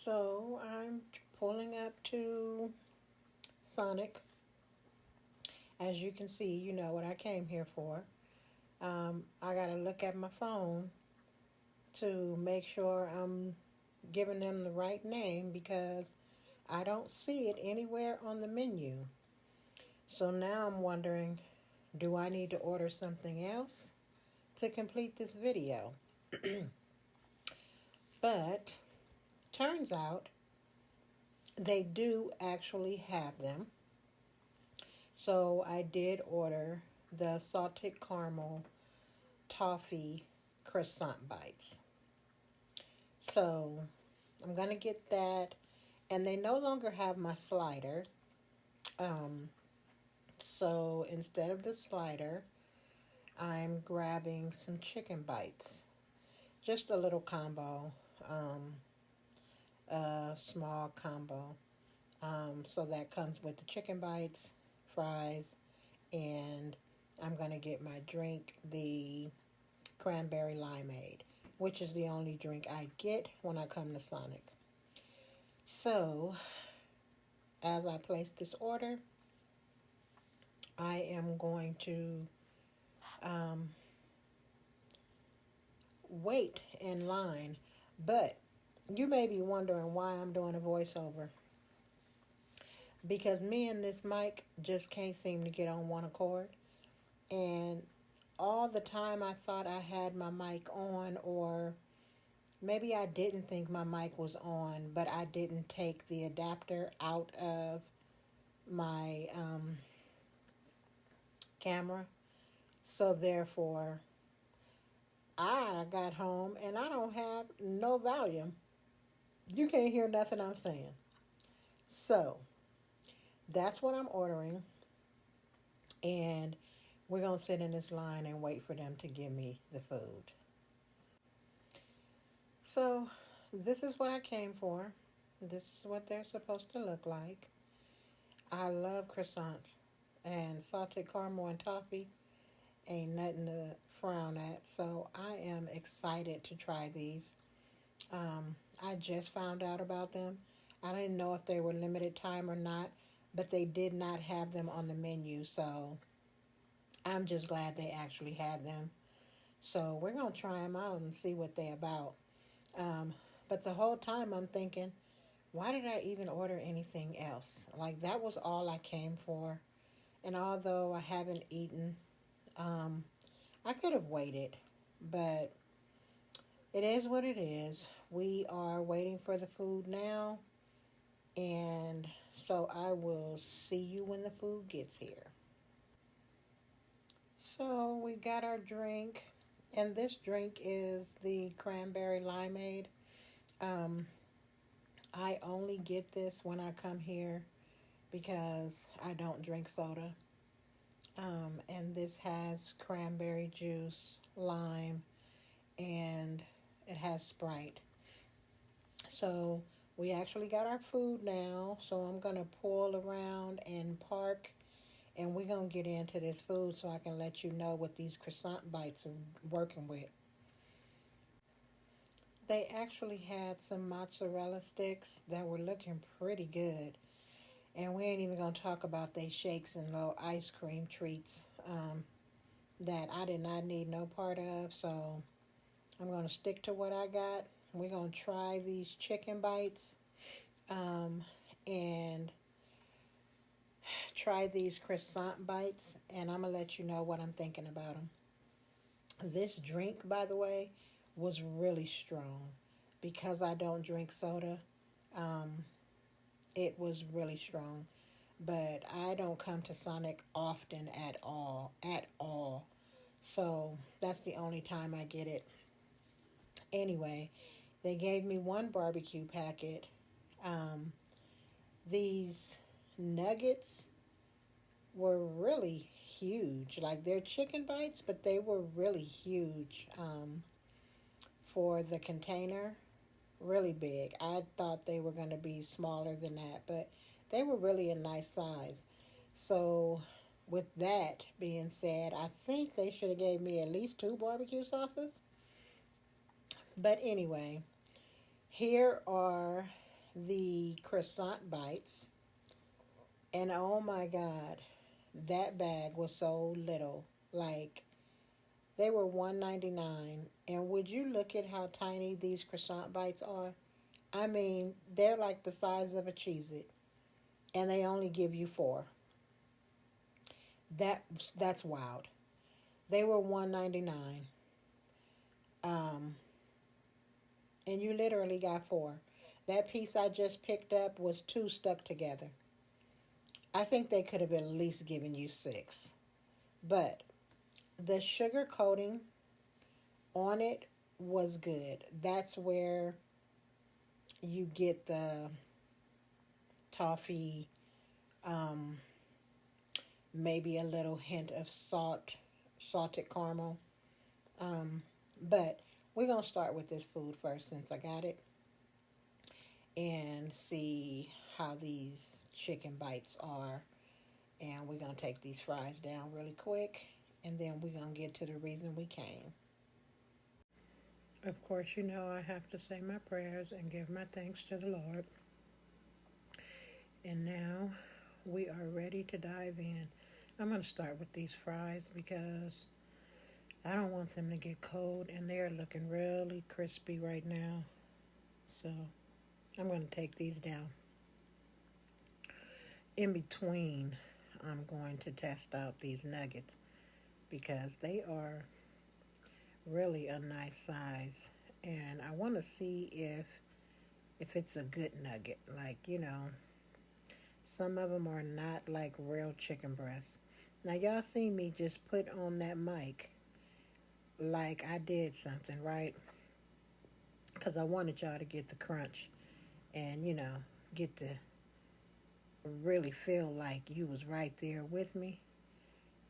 So I'm pulling up to Sonic. As you can see, you know what I came here for. I gotta look at my phone to make sure I'm giving them the right name because I don't see it anywhere on the menu. So now I'm wondering, do I need to order something else to complete this video? But turns out they do actually have them. So I did order the salted caramel toffee croissant bites. So I'm going to get that. And they no longer have my slider. So instead of the slider, I'm grabbing some chicken bites. Just a little combo, a small combo. So that comes with the chicken bites, fries, and I'm going to get my drink, the cranberry limeade, which is the only drink I get when I come to Sonic. So, as I place this order, I am going to wait in line. But you may be wondering why I'm doing a voiceover. Because me and this mic just can't seem to get on one accord. And all the time I thought I had my mic on, or maybe I didn't think my mic was on, but I didn't take the adapter out of my camera. So therefore, I got home and I don't have no volume. You can't hear nothing I'm saying. So that's what I'm ordering. And we're going to sit in this line and wait for them to give me the food. So this is what I came for. This is what they're supposed to look like. I love croissants, and salted caramel and toffee ain't nothing to frown at. So I am excited to try these. I just found out about them. I didn't know if they were limited time or not, but they did not have them on the menu. So I'm just glad they actually had them. So we're going to try them out and see what they're about. But the whole time I'm thinking, why did I even order anything else? Like, that was all I came for. And although I haven't eaten, I could have waited. But it is what it is. We are waiting for the food now. And so I will see you when the food gets here. So we got our drink. And this drink is the cranberry limeade. I only get this when I come here because I don't drink soda. And this has cranberry juice, lime, and it has Sprite. So we actually got our food now. So I'm going to pull around and park. And we're going to get into this food so I can let you know what these croissant bites are working with. They actually had some mozzarella sticks that were looking pretty good. And we ain't even going to talk about they shakes and little ice cream treats that I did not need no part of. So I'm going to stick to what I got. We're going to try these chicken bites and try these croissant bites. And I'm going to let you know what I'm thinking about them. This drink, by the way, was really strong. Because I don't drink soda, it was really strong. But I don't come to Sonic often at all. So that's the only time I get it. Anyway, they gave me one barbecue packet. These nuggets were really huge. Like, they're chicken bites, but they were really huge for the container. Really big. I thought they were going to be smaller than that, but they were really a nice size. So with that being said, I think they should have gave me at least 2 barbecue sauces. But anyway, here are the croissant bites, and oh my God, that bag was so little. Like, they were $1.99, and would you look at how tiny these croissant bites are? I mean, they're like the size of a Cheez-It, and they only give you four. That's wild. They were $1.99, um, and you literally got four. That piece I just picked up was two stuck together. I think they could have at least given you six. But the sugar coating on it was good. That's where you get the toffee, um, maybe a little hint of salted caramel. Um, but we're going to start with this food first since I got it and see how these chicken bites are. And we're going to take these fries down really quick, and then we're going to get to the reason we came. Of course, you know I have to say my prayers and give my thanks to the Lord. And now we are ready to dive in. I'm going to start with these fries because I don't want them to get cold, and they're looking really crispy right now. So I'm going to take these down. In between, I'm going to test out these nuggets because they are really a nice size, and I want to see if it's a good nugget. Like, some of them are not like real chicken breasts. Now y'all see me just put on that mic like I did something, right? Because I wanted y'all to get the crunch and get to really feel like you was right there with me.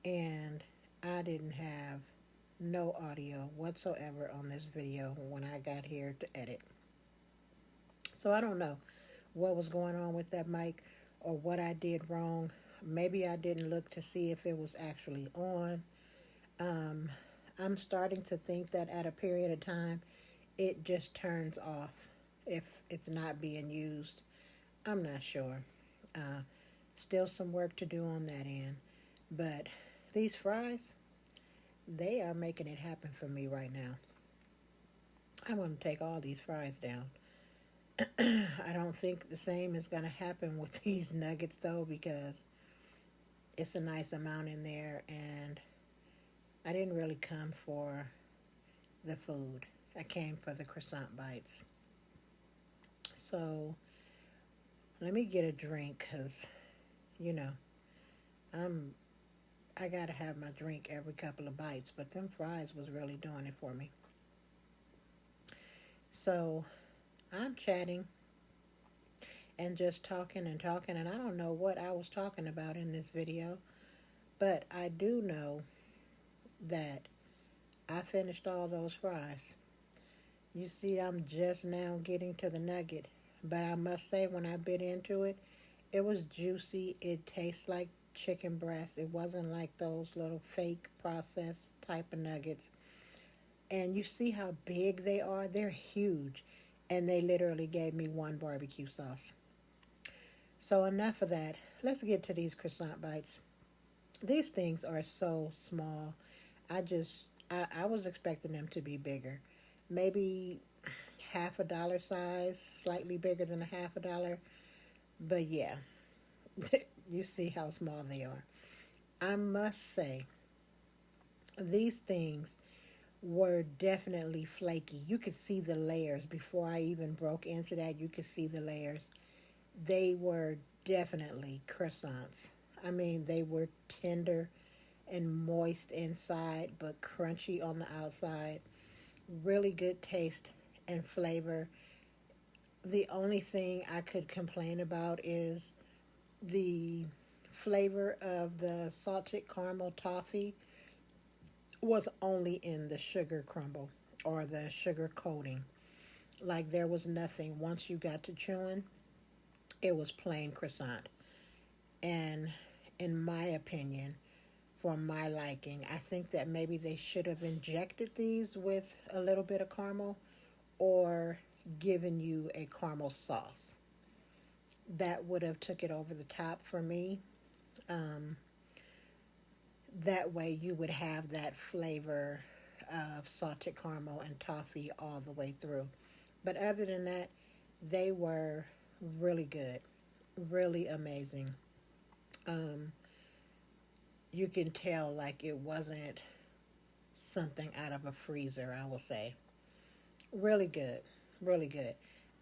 And I didn't have no audio whatsoever on this video when I got here to edit. So I don't know what was going on with that mic or what I did wrong. Maybe I didn't look to see if it was actually on. I'm starting to think that at a period of time, it just turns off if it's not being used. I'm not sure. Still some work to do on that end. But these fries, they are making it happen for me right now. I'm going to take all these fries down. I don't think the same is going to happen with these nuggets, though, because it's a nice amount in there, and I didn't really come for the food. I came for the croissant bites. So let me get a drink because, I got to have my drink every couple of bites, but them fries was really doing it for me. So I'm chatting and just talking, and I don't know what I was talking about in this video, but I do know that I finished all those fries. You see, I'm just now getting to the nugget, but I must say when I bit into it, it was juicy. It tastes like chicken breast. It wasn't like those little fake processed type of nuggets. And you see how big they are? They're huge. And they literally gave me one barbecue sauce. So enough of that. Let's get to these croissant bites. These things are so small. I was expecting them to be bigger. Maybe half a dollar size, slightly bigger than a half a dollar. But yeah, you see how small they are. I must say, these things were definitely flaky. You could see the layers before I even broke into that. You could see the layers. They were definitely croissants. I mean, they were tender and moist inside, but crunchy on the outside. Really good taste and flavor. The only thing I could complain about is the flavor of the salted caramel toffee was only in the sugar crumble or the sugar coating. Like there was nothing. Once you got to chewing, it was plain croissant. And in my opinion, for my liking, I think that maybe they should have injected these with a little bit of caramel or given you a caramel sauce. that would have took it over the top for me. Um, that way you would have that flavor of salted caramel and toffee all the way through. But other than that, they were really good, really amazing. Um, you can tell like it wasn't something out of a freezer, I will say. Really good, really good.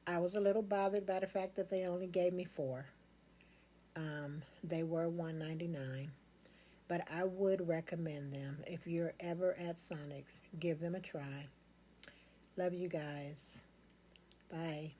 I was a little bothered by the fact that they only gave me four. They were $1.99, but I would recommend them if you're ever at Sonic's. Give them a try. Love you guys. Bye.